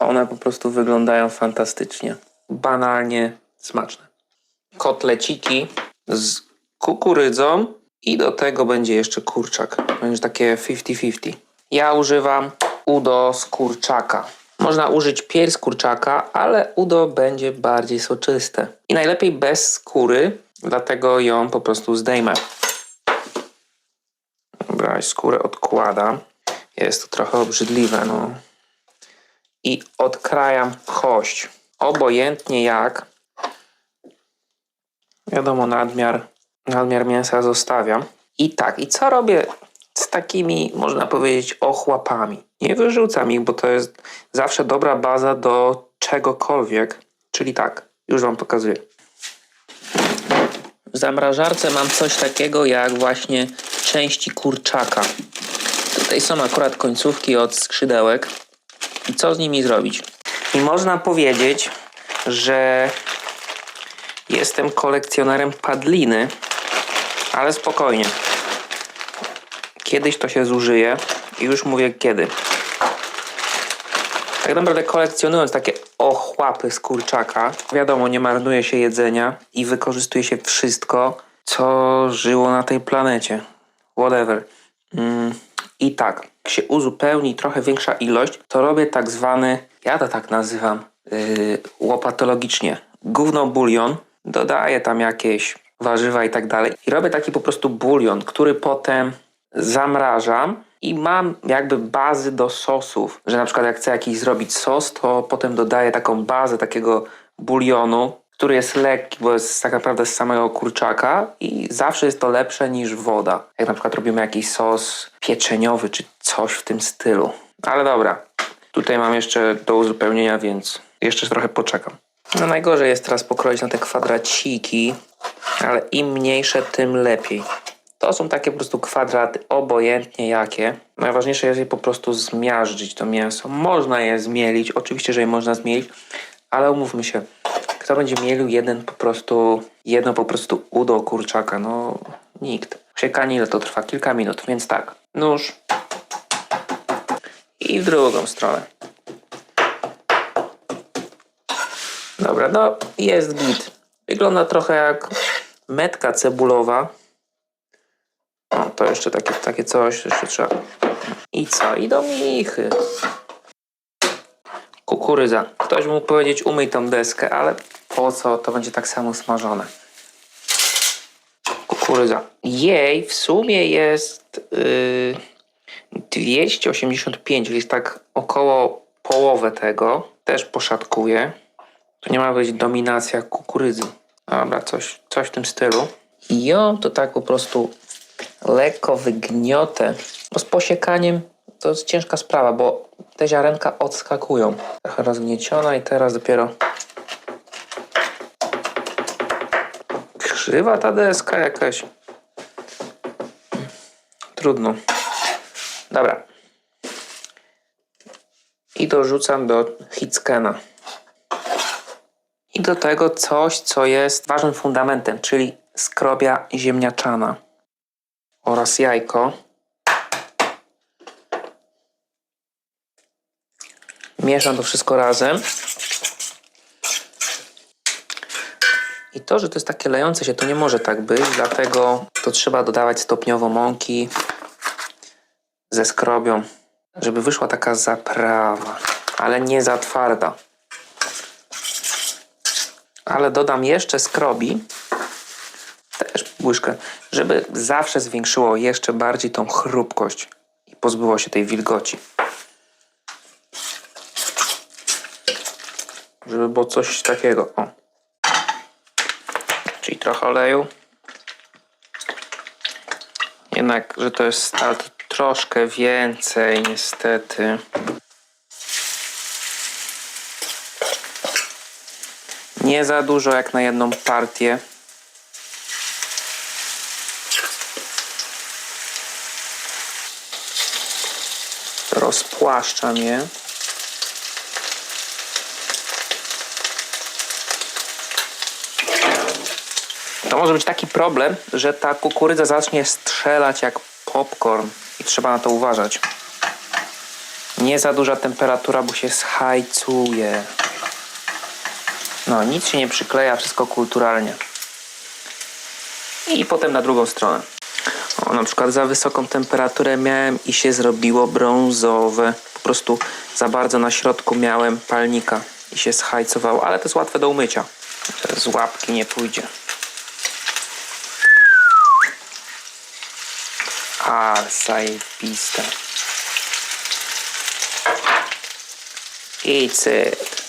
One po prostu wyglądają fantastycznie. Banalnie smaczne. Kotleciki z kukurydzą i do tego będzie jeszcze kurczak. Będzie takie 50-50. Ja używam udo z kurczaka. Można użyć pierś z kurczaka, ale udo będzie bardziej soczyste. I najlepiej bez skóry, dlatego ją po prostu zdejmę. Dobra, skórę odkładam. Jest to trochę obrzydliwe, no. I odkrajam kość. Obojętnie jak. Wiadomo, nadmiar mięsa zostawiam. I tak, i co robię z takimi, można powiedzieć, ochłapami? Nie wyrzucam ich, bo to jest zawsze dobra baza do czegokolwiek. Czyli tak, już wam pokazuję. W zamrażarce mam coś takiego jak właśnie części kurczaka. Tutaj są akurat końcówki od skrzydełek. I co z nimi zrobić? I można powiedzieć, że jestem kolekcjonerem padliny, ale spokojnie. Kiedyś to się zużyje i już mówię kiedy. Tak naprawdę kolekcjonując takie ochłapy z kurczaka, wiadomo, nie marnuje się jedzenia i wykorzystuje się wszystko, co żyło na tej planecie. Whatever. I tak, jak się uzupełni trochę większa ilość, to robię tak zwany, ja to tak nazywam łopatologicznie, gówno bulion. Dodaję tam jakieś warzywa i tak dalej. I robię taki po prostu bulion, który potem zamrażam i mam jakby bazy do sosów. Że na przykład jak chcę jakiś zrobić sos, to potem dodaję taką bazę takiego bulionu, który jest lekki, bo jest tak naprawdę z samego kurczaka i zawsze jest to lepsze niż woda. Jak na przykład robimy jakiś sos pieczeniowy czy coś w tym stylu. Ale dobra, tutaj mam jeszcze do uzupełnienia, więc jeszcze trochę poczekam. No najgorzej jest teraz pokroić na te kwadraciki, ale im mniejsze, tym lepiej. To są takie po prostu kwadraty, obojętnie jakie. Najważniejsze jest je po prostu zmiażdżyć to mięso. Można je zmielić, oczywiście, że je można zmielić, ale umówmy się, kto będzie mielił jedno po prostu udo kurczaka? No nikt. Siekanie ile to trwa? Kilka minut, więc tak. Nóż i w drugą stronę. Dobra, no jest git. Wygląda trochę jak metka cebulowa. O, to jeszcze takie coś, jeszcze trzeba. I co? I do michy. Kukurydza. Ktoś mógł powiedzieć, umyj tą deskę, ale po co? To będzie tak samo smażone. Kukurydza. Jej w sumie jest 285, jest tak około połowę tego. Też poszatkuję. To nie ma być dominacja kukurydzy. Dobra, coś w tym stylu. I ją to tak po prostu lekko wygniotę. Bo z posiekaniem to jest ciężka sprawa, bo te ziarenka odskakują. Trochę rozgnieciona i teraz dopiero krzywa ta deska jakaś. Trudno. Dobra. I dorzucam do Hitscana. I do tego coś, co jest ważnym fundamentem, czyli skrobia ziemniaczana oraz jajko. Mieszam to wszystko razem. I to, że to jest takie lejące się, to nie może tak być, dlatego to trzeba dodawać stopniowo mąki ze skrobią, żeby wyszła taka zaprawa, ale nie za twarda. Ale dodam jeszcze skrobi, też łyżkę, żeby zawsze zwiększyło jeszcze bardziej tą chrupkość i pozbyło się tej wilgoci. Żeby było coś takiego. O. Czyli trochę oleju. Jednak, że to jest start troszkę więcej niestety. Nie za dużo jak na jedną partię. Rozpłaszczam je. To może być taki problem, że ta kukurydza zacznie strzelać jak popcorn i trzeba na to uważać. Nie za duża temperatura, bo się schajcuje. No, nic się nie przykleja, wszystko kulturalnie. I potem na drugą stronę. O, na przykład za wysoką temperaturę miałem i się zrobiło brązowe. Po prostu za bardzo na środku miałem palnika i się schajcowało, ale to jest łatwe do umycia. Z łapki nie pójdzie. A, zajebiste. It's it.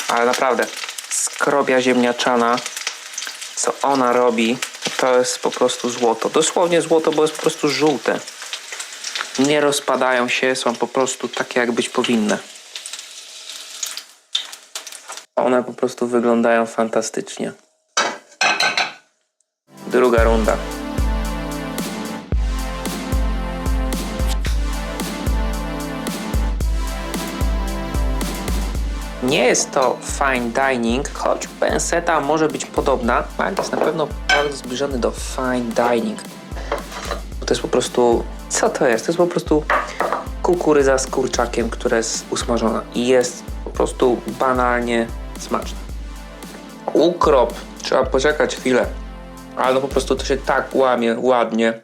Ale naprawdę, skrobia ziemniaczana, co ona robi, to jest po prostu złoto. Dosłownie złoto, bo jest po prostu żółte. Nie rozpadają się, są po prostu takie, jak być powinny. One po prostu wyglądają fantastycznie. Druga runda. Nie jest to fine dining, choć penseta może być podobna, ale to jest na pewno bardzo zbliżony do fine dining. To jest po prostu... Co to jest? To jest po prostu kukurydza z kurczakiem, która jest usmażona i jest po prostu banalnie smaczna. Ukrop. Trzeba poczekać chwilę. Ale no po prostu to się tak łamie ładnie.